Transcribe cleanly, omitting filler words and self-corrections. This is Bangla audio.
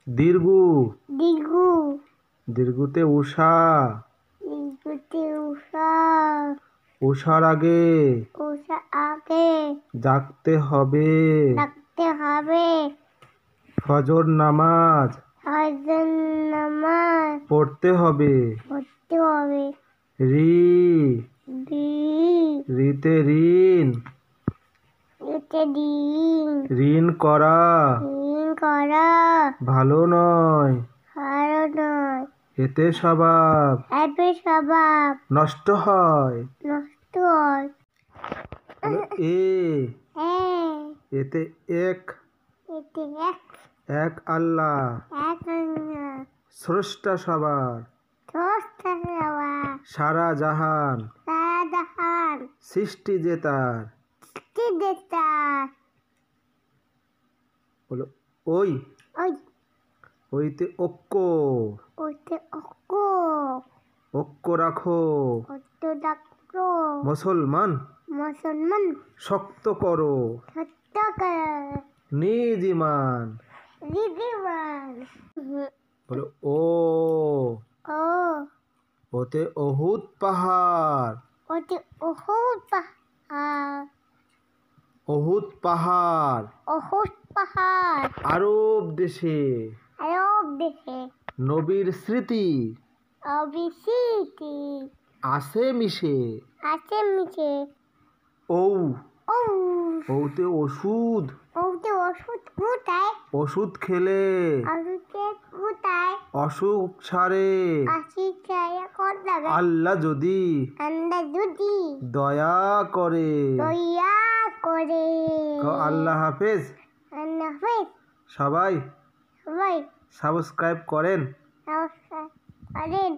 দীর্ঘ দীর্ঘ দীর্ঘতে উষা দীর্ঘতে উষা উষার আগে উষা আগে জাগতে হবে রাখতে হবে ফজর নামাজ হজর নামাজ পড়তে হবে পড়তে হবে রি দি রিতে ঋণ এতে দিন ঋণ করা ঋণ করা ভালো নয় ভালো নয় এতে স্বভাব এতে স্বভাব নষ্ট হয় নষ্ট হয় হলো এ হ্যাঁ এতে এক এতে এক আল্লাহ এক আল্লাহ স্রষ্টা সবার ষষ্ঠ দেওয়া সারা জাহান সাদাহান সৃষ্টি যে তার দেতা হলো ওই ওই ওইতে ঐক্য ওতে অক্ক ঐক্য রাখো অত ডাক্তার মুসলমান মুসলমান শক্ত করো সত্য করে নিজ ইমান দিদিমান হলো ও ও ওতে অহুদ পাহাড় ওতে অহুত পাহাড় অহুদ পাহাড় অহুত পাহাড় আরব দেশে আরব দেশে নবীর স্মৃতি অবিসিটি আছে মিশে আছে মিছে ঔ ও ওতে ওষুধ ওতে ওষুধ কোথায় ওষুধ খেলে ওষুধের কোথায় অসুখ ছাড়ে আসি ছায়া কথা আল্লাহ যদি আমরা যদি দয়া করে দয়া করে আল্লাহ হাফেজ আল্লাহ হাফেজ সবাই সবাই সাবস্ক্রাইব করেন নমস্কার করেন